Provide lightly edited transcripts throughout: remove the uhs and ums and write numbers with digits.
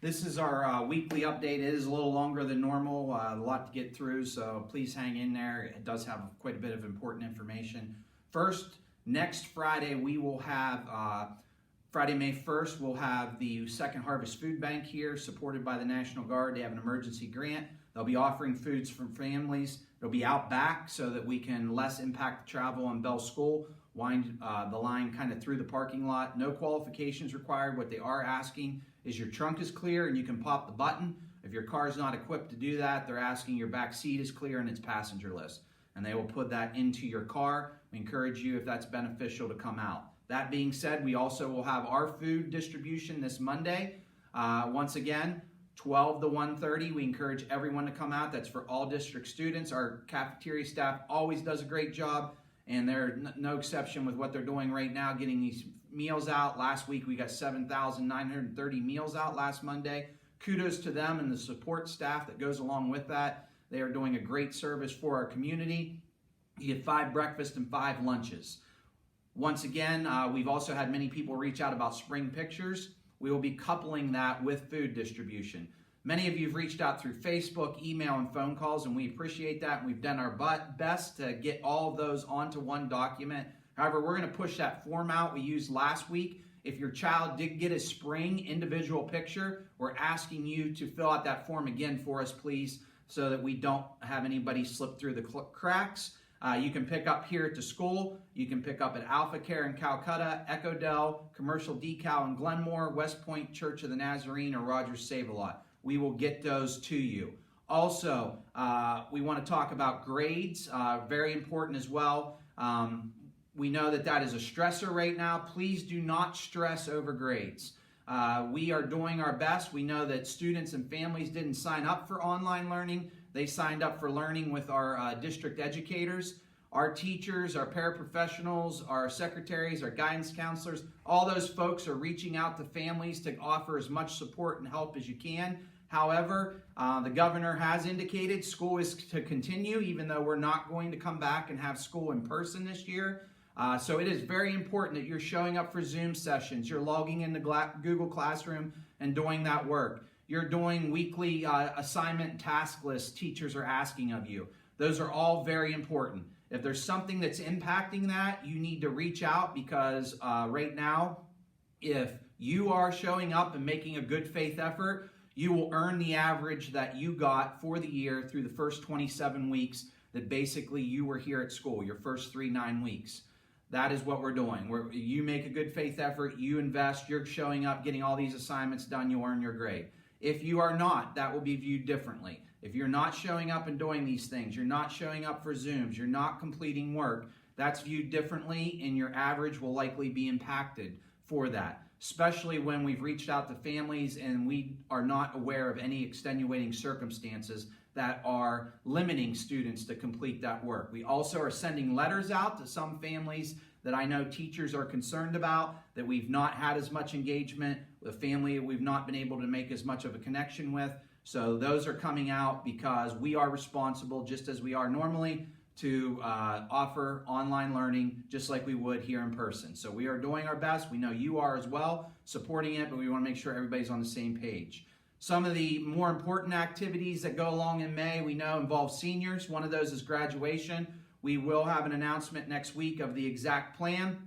This is our weekly update. It is a little longer than normal, a lot to get through, so please hang in there. It does have quite a bit of important information. First, next Friday we will have, Friday, May 1st, we'll have the Second Harvest Food Bank here, supported by the National Guard. They have an emergency grant. They'll be offering foods from families. It'll be out back so that we can less impact the travel on Bell School. Wind the line kind of through the parking lot. No qualifications required. What they are asking is your trunk is clear and you can pop the button. If your car is not equipped to do that, they're asking your back seat is clear and it's passengerless. And they will put that into your car. We encourage you, if that's beneficial, to come out. That being said, we also will have our food distribution this Monday. Once again, 12 to 1:30. We encourage everyone to come out. That's for all district students. Our cafeteria staff always does a great job, and they're no exception with what they're doing right now, getting these meals out. Last week, we got 7,930 meals out last Monday. Kudos to them and the support staff that goes along with that. They are doing a great service for our community. You get 5 breakfasts and 5 lunches. Once again, we've also had many people reach out about spring pictures. We will be coupling that with food distribution. Many of you have reached out through Facebook, email, and phone calls, and we appreciate that. And we've done our best to get all of those onto one document. However, we're going to push that form out we used last week. If your child did get a spring individual picture, we're asking you to fill out that form again for us, please, so that we don't have anybody slip through the cracks. You can pick up here at the school. You can pick up at Alpha Care in Calcutta, Echo Dell, Commercial Decal in Glenmore, West Point Church of the Nazarene, or Rogers Save-A-Lot. We will get those to you. Also, we want to talk about grades, very important as well. We know that that is a stressor right now. Please do not stress over grades. We are doing our best. We know that students and families didn't sign up for online learning. They signed up for learning with our district educators. Our teachers, our paraprofessionals, our secretaries, our guidance counselors, all those folks are reaching out to families to offer as much support and help as you can. However, the governor has indicated school is to continue, even though we're not going to come back and have school in person this year. So it is very important that you're showing up for Zoom sessions, you're logging into Google Classroom and doing that work. You're doing weekly assignment and task lists teachers are asking of you. Those are all very important. If there's something that's impacting that, you need to reach out, because right now, if you are showing up and making a good faith effort, you will earn the average that you got for the year through the first 27 weeks that basically you were here at school, your first 9 weeks. That is what we're doing. You make a good faith effort, you invest, you're showing up, getting all these assignments done, you'll earn your grade. If you are not, that will be viewed differently. If you're not showing up and doing these things, you're not showing up for Zooms, you're not completing work, that's viewed differently, and your average will likely be impacted for that, especially when we've reached out to families and we are not aware of any extenuating circumstances that are limiting students to complete that work. We also are sending letters out to some families that I know teachers are concerned about, that we've not had as much engagement with a family we've not been able to make as much of a connection with. So those are coming out because we are responsible, just as we are normally, to offer online learning just like we would here in person. So we are doing our best. We know you are as well, supporting it, but we want to make sure everybody's on the same page. Some of the more important activities that go along in May, we know, involve seniors. One of those is graduation. We will have an announcement next week of the exact plan.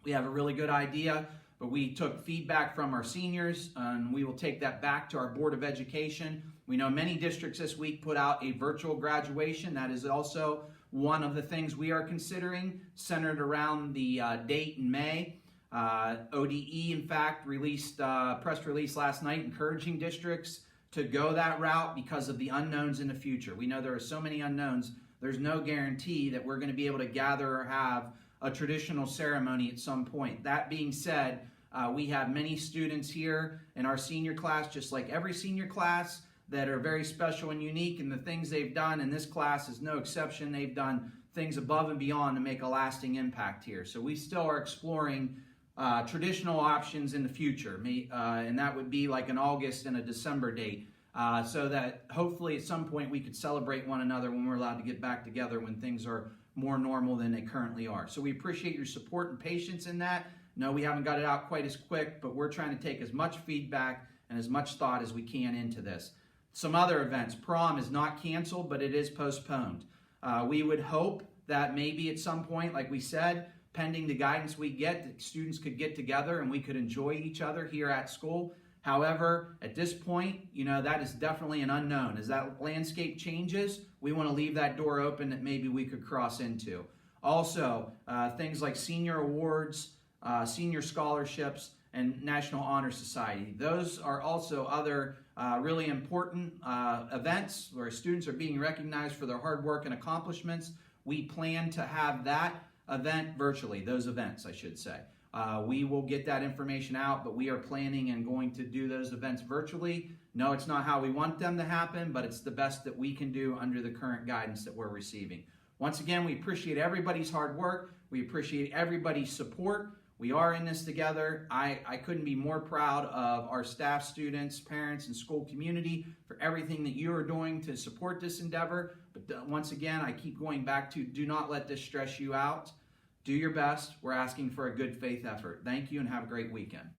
We have a really good idea, but we took feedback from our seniors, and we will take that back to our Board of Education. We know many districts this week put out a virtual graduation. That is also one of the things we are considering, centered around the date in May. ODE, in fact, released a press release last night encouraging districts to go that route because of the unknowns in the future. We know there are so many unknowns. There's no guarantee that we're going to be able to gather or have a traditional ceremony at some point. That being said, we have many students here in our senior class, just like every senior class, that are very special and unique, and the things they've done, and this class is no exception. They've done things above and beyond to make a lasting impact here. So we still are exploring traditional options in the future, and that would be like an August and a December date, so that hopefully at some point we could celebrate one another when we're allowed to get back together, when things are more normal than they currently are. So we appreciate your support and patience in that. No, we haven't got it out quite as quick, but we're trying to take as much feedback and as much thought as we can into this. Some other events. Prom is not canceled, but it is postponed. We would hope that maybe at some point, like we said, pending the guidance we get, that students could get together and we could enjoy each other here at school. However, at this point, that is definitely an unknown. As that landscape changes, we want to leave that door open that maybe we could cross into. Also, things like senior awards, senior scholarships, and National Honor Society. Those are also other really important events where students are being recognized for their hard work and accomplishments. We plan to have that event virtually, those events, I should say. We will get that information out, but we are planning and going to do those events virtually. No, it's not how we want them to happen, but it's the best that we can do under the current guidance that we're receiving. Once again, we appreciate everybody's hard work. We appreciate everybody's support. We are in this together. I couldn't be more proud of our staff, students, parents, and school community for everything that you are doing to support this endeavor. But once again, I keep going back to do not let this stress you out. Do your best. We're asking for a good faith effort. Thank you and have a great weekend.